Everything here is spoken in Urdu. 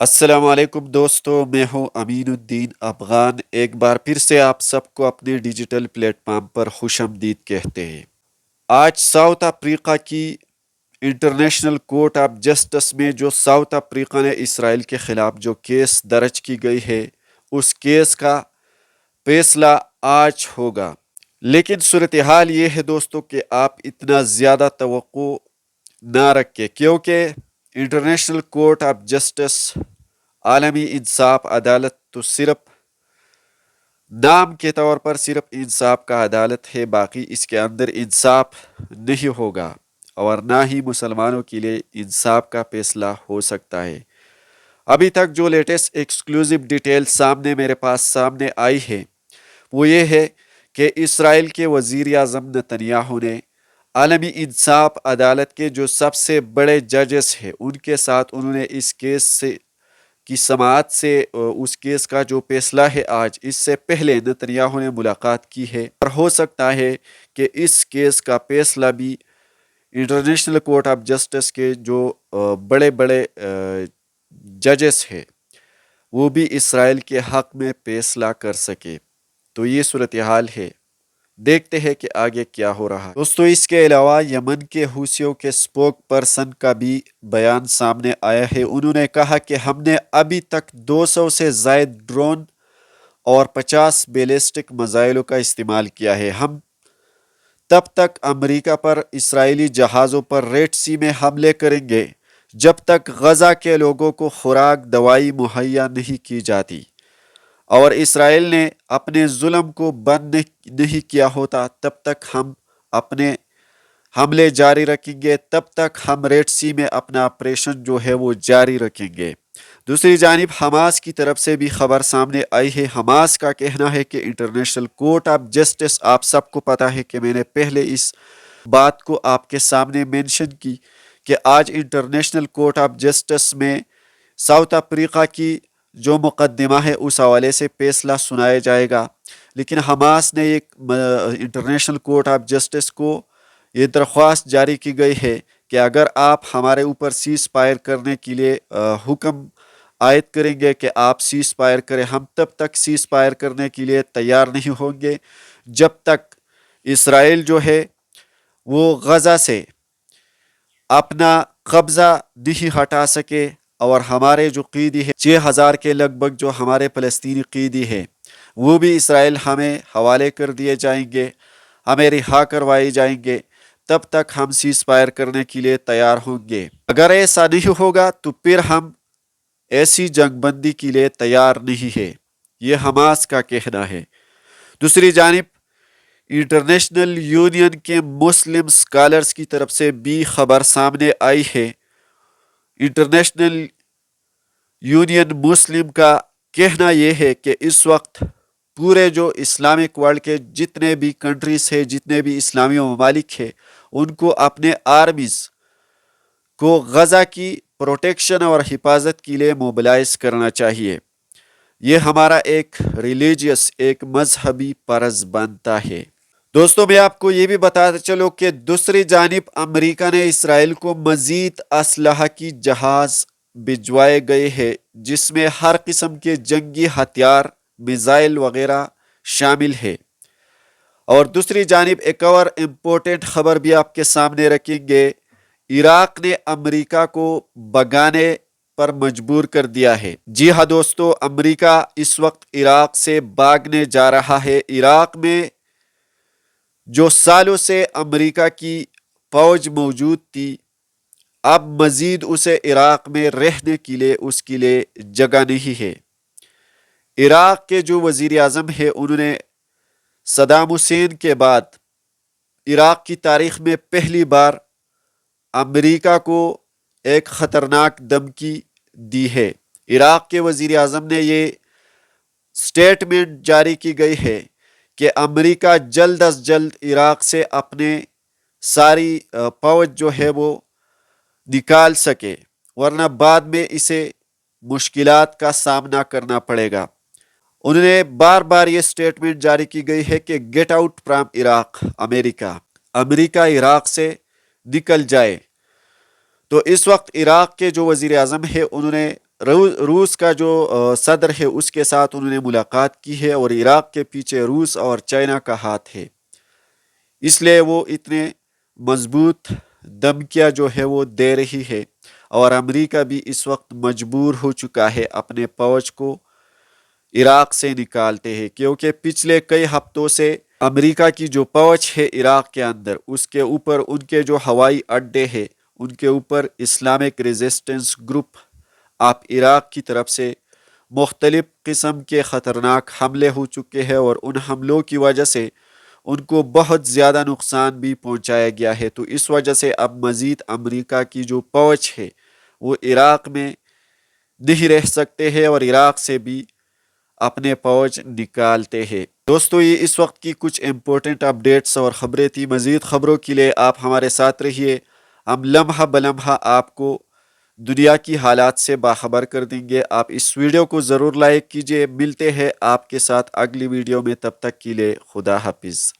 السلام علیکم دوستو، میں ہوں امین الدین افغان۔ ایک بار پھر سے آپ سب کو اپنے ڈیجیٹل پلیٹ فارم پر خوش آمدید کہتے ہیں۔ آج ساؤتھ افریقہ کی انٹرنیشنل کورٹ آف جسٹس میں جو ساؤتھ افریقہ نے اسرائیل کے خلاف جو کیس درج کی گئی ہے، اس کیس کا فیصلہ آج ہوگا۔ لیکن صورتحال یہ ہے دوستو کہ آپ اتنا زیادہ توقع نہ رکھیں، کیونکہ انٹرنیشنل کورٹ آف جسٹس عالمی انصاف عدالت تو صرف نام کے طور پر صرف انصاف کا عدالت ہے، باقی اس کے اندر انصاف نہیں ہوگا اور نہ ہی مسلمانوں کے لیے انصاف کا فیصلہ ہو سکتا ہے۔ ابھی تک جو لیٹسٹ ایکسکلوزیو ڈیٹیل میرے پاس سامنے آئی ہے وہ یہ ہے کہ اسرائیل کے وزیر اعظم نتنیاہو نے عالمی انصاف عدالت کے جو سب سے بڑے ججز ہیں ان کے ساتھ انہوں نے اس کیس کی سماعت سے اس کیس کا جو فیصلہ ہے آج، اس سے پہلے نتنیاہو نے ملاقات کی ہے، اور ہو سکتا ہے کہ اس کیس کا فیصلہ بھی انٹرنیشنل کورٹ آف جسٹس کے جو بڑے بڑے ججز ہیں وہ بھی اسرائیل کے حق میں فیصلہ کر سکے۔ تو یہ صورتحال ہے، دیکھتے ہیں کہ آگے کیا ہو رہا ہے۔ دوستو، اس کے علاوہ یمن کے حوثیوں کے اسپوک پرسن کا بھی بیان سامنے آیا ہے۔ انہوں نے کہا کہ ہم نے ابھی تک 200 سے زائد ڈرون اور 50 بیلسٹک میزائلوں کا استعمال کیا ہے۔ ہم تب تک امریکہ پر اسرائیلی جہازوں پر ریڈ سی میں حملے کریں گے جب تک غزہ کے لوگوں کو خوراک دوائی مہیا نہیں کی جاتی، اور اسرائیل نے اپنے ظلم کو بند نہیں کیا ہوتا تب تک ہم اپنے حملے جاری رکھیں گے، تب تک ہم ریڈ سی میں اپنا آپریشن جو ہے وہ جاری رکھیں گے۔ دوسری جانب حماس کی طرف سے بھی خبر سامنے آئی ہے۔ حماس کا کہنا ہے کہ انٹرنیشنل کورٹ آف جسٹس، آپ سب کو پتہ ہے کہ میں نے پہلے اس بات کو آپ کے سامنے مینشن کی کہ آج انٹرنیشنل کورٹ آف جسٹس میں ساؤتھ افریقہ کی جو مقدمہ ہے اس حوالے سے فیصلہ سنایا جائے گا، لیکن حماس نے ایک انٹرنیشنل کورٹ آف جسٹس کو یہ درخواست جاری کی گئی ہے کہ اگر آپ ہمارے اوپر سیز فائر کرنے کے لیے حکم عائد کریں گے کہ آپ سیز فائر کریں، ہم تب تک سیز فائر کرنے کے لیے تیار نہیں ہوں گے جب تک اسرائیل جو ہے وہ غزہ سے اپنا قبضہ نہیں ہٹا سکے، اور ہمارے جو قیدی ہے 6000 کے لگ بھگ جو ہمارے فلسطینی قیدی ہے وہ بھی اسرائیل ہمیں حوالے کر دیے جائیں گے، ہمیں رہا کروائے جائیں گے، تب تک ہم سیز فائر کرنے کے لیے تیار ہوں گے۔ اگر ایسا نہیں ہوگا تو پھر ہم ایسی جنگ بندی کے لیے تیار نہیں ہے، یہ حماس کا کہنا ہے۔ دوسری جانب انٹرنیشنل یونین کے مسلم اسکالرز کی طرف سے بھی خبر سامنے آئی ہے۔ انٹرنیشنل یونین مسلم کا کہنا یہ ہے کہ اس وقت پورے جو اسلامک ورلڈ کے جتنے بھی کنٹریز ہیں، جتنے بھی اسلامی ممالک ہیں، ان کو اپنے آرمیز کو غزہ کی پروٹیکشن اور حفاظت کے لیے موبلائز کرنا چاہیے۔ یہ ہمارا ایک ریلیجیس، ایک مذہبی فرض بنتا ہے۔ دوستوں، میں آپ کو یہ بھی بتاتا چلوں کہ دوسری جانب امریکہ نے اسرائیل کو مزید اسلحہ کی جہاز بھجوائے گئے ہیں، جس میں ہر قسم کے جنگی ہتھیار، میزائل وغیرہ شامل ہے۔ اور دوسری جانب ایک اور امپورٹنٹ خبر بھی آپ کے سامنے رکھیں گے۔ عراق نے امریکہ کو بھگانے پر مجبور کر دیا ہے۔ جی ہاں دوستو، امریکہ اس وقت عراق سے بھاگنے جا رہا ہے۔ عراق میں جو سالوں سے امریکہ کی فوج موجود تھی، اب مزید اسے عراق میں رہنے کے لیے اس کے لیے جگہ نہیں ہے۔ عراق کے جو وزیر اعظم ہے انہوں نے صدام حسین کے بعد عراق کی تاریخ میں پہلی بار امریکہ کو ایک خطرناک دھمکی دی ہے۔ عراق کے وزیر اعظم نے یہ سٹیٹمنٹ جاری کی گئی ہے کہ امریکہ جلد از جلد عراق سے اپنے ساری فوج جو ہے وہ نکال سکے، ورنہ بعد میں اسے مشکلات کا سامنا کرنا پڑے گا۔ انہوں نے بار بار یہ سٹیٹمنٹ جاری کی گئی ہے کہ گیٹ آؤٹ فرام عراق، امریکہ عراق سے نکل جائے۔ تو اس وقت عراق کے جو وزیر اعظم ہے انہوں نے روس کا جو صدر ہے اس کے ساتھ انہوں نے ملاقات کی ہے، اور عراق کے پیچھے روس اور چائنا کا ہاتھ ہے، اس لیے وہ اتنے مضبوط دھمکیاں جو ہے وہ دے رہی ہے، اور امریکہ بھی اس وقت مجبور ہو چکا ہے اپنے فوج کو عراق سے نکالتے ہیں، کیونکہ پچھلے کئی ہفتوں سے امریکہ کی جو فوج ہے عراق کے اندر، اس کے اوپر ان کے جو ہوائی اڈے ہیں ان کے اوپر Islamic resistance group of Iraq کی طرف سے مختلف قسم کے خطرناک حملے ہو چکے ہیں، اور ان حملوں کی وجہ سے ان کو بہت زیادہ نقصان بھی پہنچایا گیا ہے۔ تو اس وجہ سے اب مزید امریکہ کی جو فوج ہے وہ عراق میں نہیں رہ سکتے ہیں، اور عراق سے بھی اپنے فوج نکالتے ہیں۔ دوستو، یہ اس وقت کی کچھ امپورٹنٹ اپڈیٹس اور خبریں تھی۔ مزید خبروں کے لیے آپ ہمارے ساتھ رہیے، ہم لمحہ بلمحہ آپ کو دنیا کی حالات سے باخبر کر دیں گے۔ آپ اس ویڈیو کو ضرور لائک کیجئے۔ ملتے ہیں آپ کے ساتھ اگلی ویڈیو میں، تب تک کے لیے خدا حافظ۔